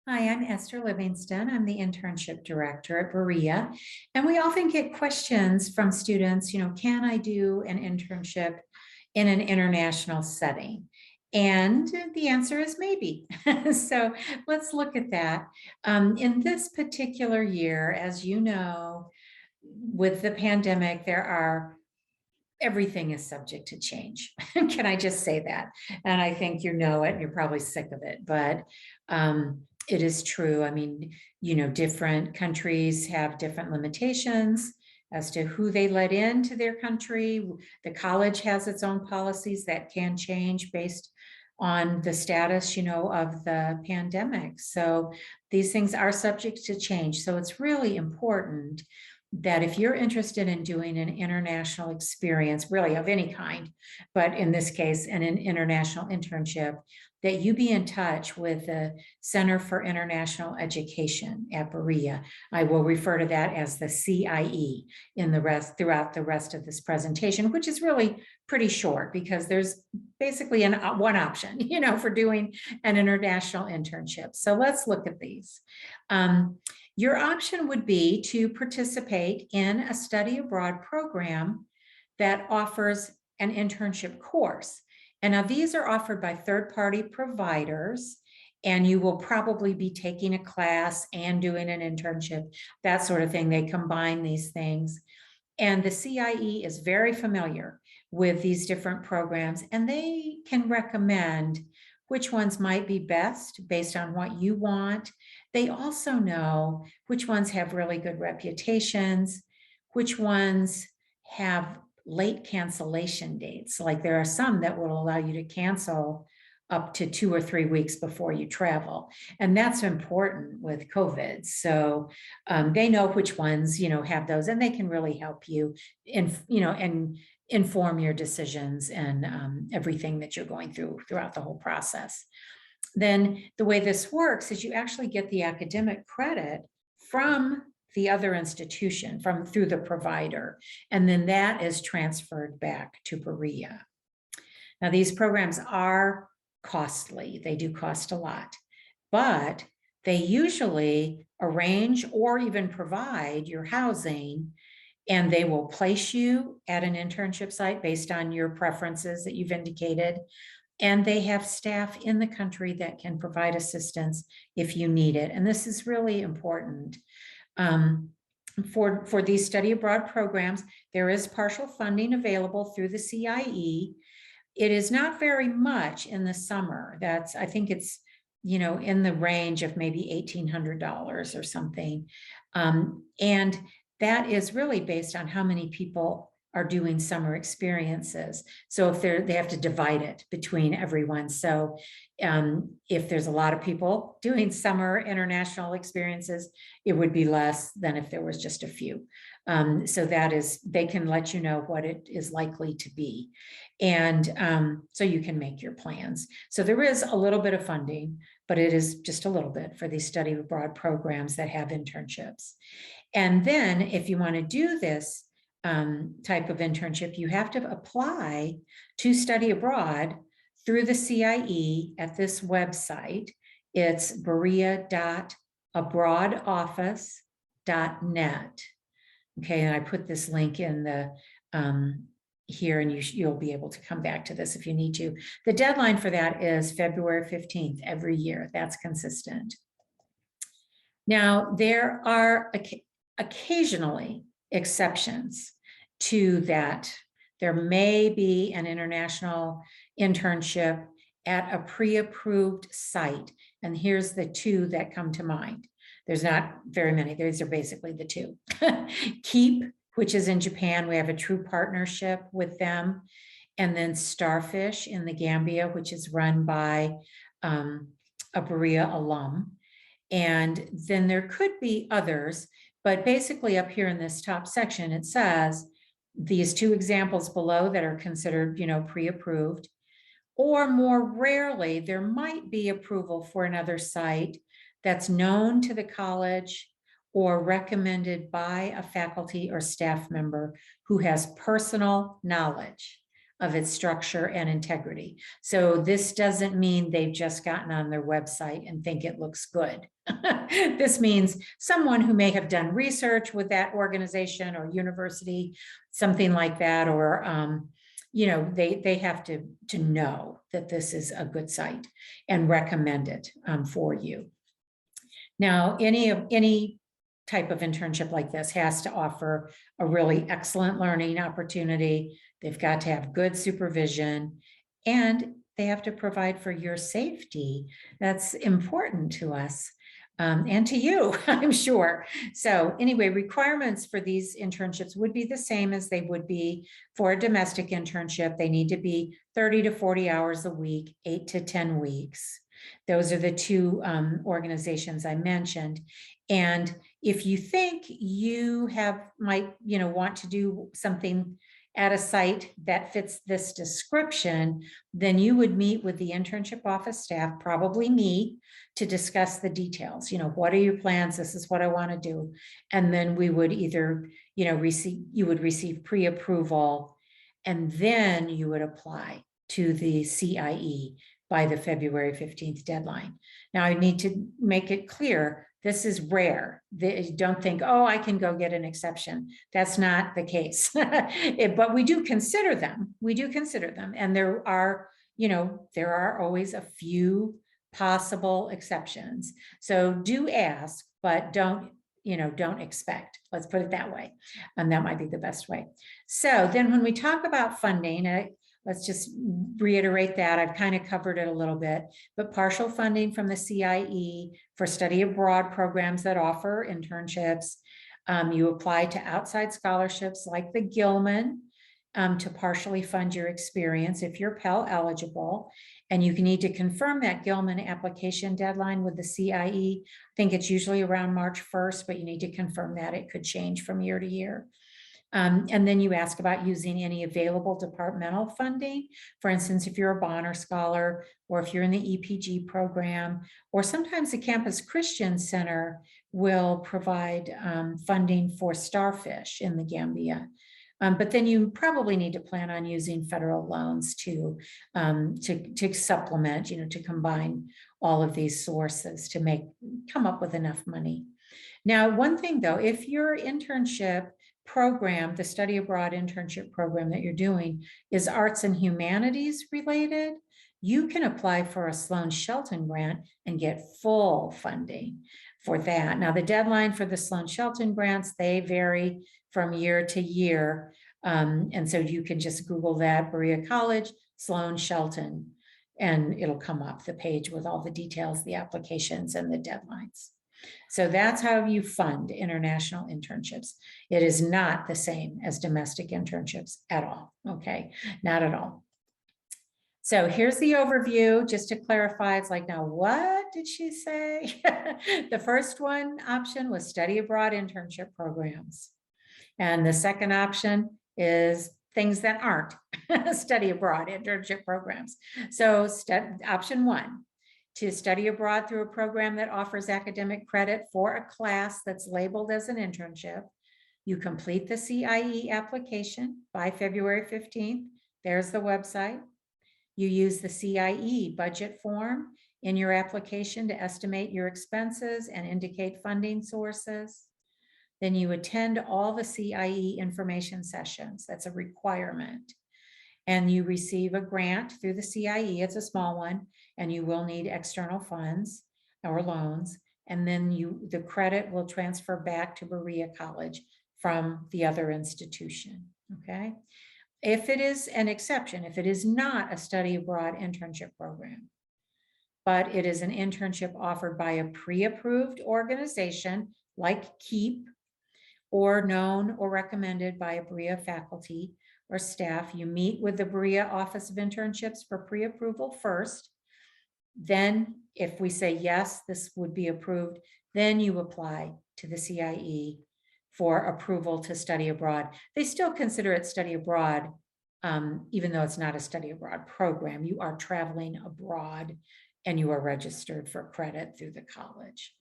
Hi, I'm Esther Livingston. I'm the internship director at Berea. And we often get questions from students, can I do an internship in an international setting? And the answer is maybe. So let's look at that. In this particular year, as you know, with the pandemic, everything is subject to change. Can I just say that? And I think you know it, and you're probably sick of it, but it is true. I mean, different countries have different limitations as to who they let into their country. The college has its own policies that can change based on the status, of the pandemic. So these things are subject to change. So it's really important that if you're interested in doing an international experience, really of any kind, but in this case, an international internship, that you be in touch with the Center for International Education at Berea. I will refer to that as the CIE throughout the rest of this presentation, which is really pretty short because there's basically one option, for doing an international internship. So let's look at these. Your option would be to participate in a study abroad program that offers an internship course. And now these are offered by third-party providers, and you will probably be taking a class and doing an internship, that sort of thing. They combine these things. And the CIE is very familiar with these different programs, and they can recommend which ones might be best based on what you want. They also know which ones have really good reputations, which ones have late cancellation dates. Like there are some that will allow you to cancel up to 2 or 3 weeks before you travel. And that's important with COVID. So they know which ones, have those, and they can really help you and inform your decisions and everything that you're going throughout the whole process. Then the way this works is you actually get the academic credit from the other institution through the provider, and then that is transferred back to Berea. Now, these programs are costly. They do cost a lot, but they usually arrange or even provide your housing, and they will place you at an internship site based on your preferences that you've indicated. And they have staff in the country that can provide assistance if you need it. And this is really important. For these study abroad programs, there is partial funding available through the CIE. It is not very much in the summer. I think it's, in the range of maybe $1,800 or something. And that is really based on how many people are doing summer experiences. So if they have to divide it between everyone. So if there's a lot of people doing summer international experiences, it would be less than if there was just a few. So they can let you know what it is likely to be. And so you can make your plans. So there is a little bit of funding, but it is just a little bit for these study abroad programs that have internships. And then if you want to do this type of internship, you have to apply to study abroad through the CIE at this website. It's berea.abroadoffice.net. Okay, and I put this link in the here, and you'll be able to come back to this if you need to. The deadline for that is February 15th every year. That's consistent. Now, there are occasionally exceptions to that. There may be an international internship at a pre-approved site. And here's the two that come to mind. There's not very many. These are basically the two. Keep, which is in Japan. We have a true partnership with them. And then Starfish in the Gambia, which is run by a Berea alum. And then there could be others, but basically up here in this top section, it says these two examples below that are considered, pre-approved, or more rarely, there might be approval for another site that's known to the college or recommended by a faculty or staff member who has personal knowledge of its structure and integrity. So this doesn't mean they've just gotten on their website and think it looks good. This means someone who may have done research with that organization or university, something like that, or they have to know that this is a good site and recommend it for you. Now, any type of internship like this has to offer a really excellent learning opportunity. They've got to have good supervision, and they have to provide for your safety. That's important to us. And to you, I'm sure. So anyway, requirements for these internships would be the same as they would be for a domestic internship. They need to be 30 to 40 hours a week, 8 to 10 weeks. Those are the two organizations I mentioned. And if you think you might want to do something at a site that fits this description, then you would meet with the internship office staff, probably me, to discuss the details. What are your plans? This is what I want to do. And then we would either, you would receive pre-approval, and then you would apply to the CIE by the February 15th deadline. Now, I need to make it clear, this is rare. Don't think, oh, I can go get an exception. That's not the case. But we do consider them. We do consider them. And there are always a few possible exceptions. So do ask, but don't expect. Let's put it that way. And that might be the best way. So then when we talk about funding, let's just reiterate that. I've kind of covered it a little bit, but partial funding from the CIE for study abroad programs that offer internships. You apply to outside scholarships like the Gilman to partially fund your experience if you're Pell eligible. And you need to confirm that Gilman application deadline with the CIE. I think it's usually around March 1st, but you need to confirm that. It could change from year to year. And then you ask about using any available departmental funding. For instance, if you're a Bonner Scholar, or if you're in the EPG program, or sometimes the Campus Christian Center will provide funding for starfish in the Gambia. But then you probably need to plan on using federal loans to supplement, to combine all of these sources to come up with enough money. Now, one thing though, if your internship program, the study abroad internship program that you're doing, is arts and humanities related, you can apply for a Sloan Shelton grant and get full funding for that. Now, the deadline for the Sloan Shelton grants, they vary from year to year. And so you can just Google that, Berea College, Sloan Shelton, and it'll come up, the page with all the details, the applications and the deadlines. So that's how you fund international internships. It is not the same as domestic internships at all. Okay, not at all. So here's the overview, just to clarify. It's like, now what did she say? The first option was study abroad internship programs. And the second option is things that aren't study abroad internship programs. So option one, to study abroad through a program that offers academic credit for a class that's labeled as an internship. You complete the CIE application by February 15th. There's the website. You use the CIE budget form in your application to estimate your expenses and indicate funding sources. Then you attend all the CIE information sessions. That's a requirement. And you receive a grant through the CIE. It's a small one, and you will need external funds or loans. And then the credit will transfer back to Berea College from the other institution, okay? If it is an exception, if it is not a study abroad internship program, but it is an internship offered by a pre-approved organization like KEEP, or known or recommended by a Berea faculty or staff, you meet with the Berea Office of Internships for pre-approval first. Then if we say, yes, this would be approved, then you apply to the CIE for approval to study abroad. They still consider it study abroad, even though it's not a study abroad program. You are traveling abroad and you are registered for credit through the college.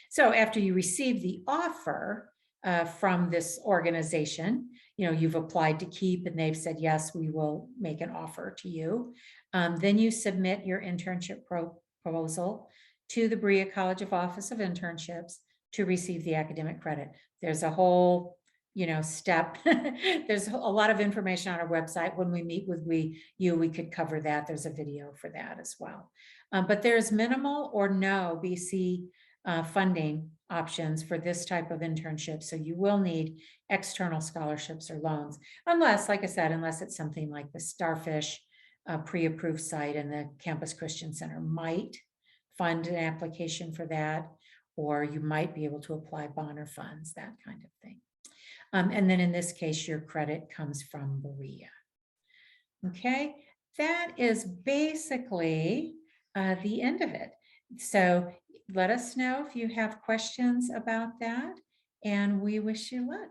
So after you receive the offer, from this organization. You've applied to KEEP and they've said, yes, we will make an offer to you. Then you submit your internship proposal to the Berea College of Office of Internships to receive the academic credit. There's a whole step. There's a lot of information on our website. When we meet with we could cover that. There's a video for that as well. But there's minimal or no BC funding options for this type of internship. So you will need external scholarships or loans, unless, like I said, unless it's something like the Starfish pre-approved site, and the Campus Christian Center might fund an application for that, or you might be able to apply Bonner funds, that kind of thing. And then in this case, your credit comes from Berea. Okay, that is basically the end of it. So let us know if you have questions about that, and we wish you luck.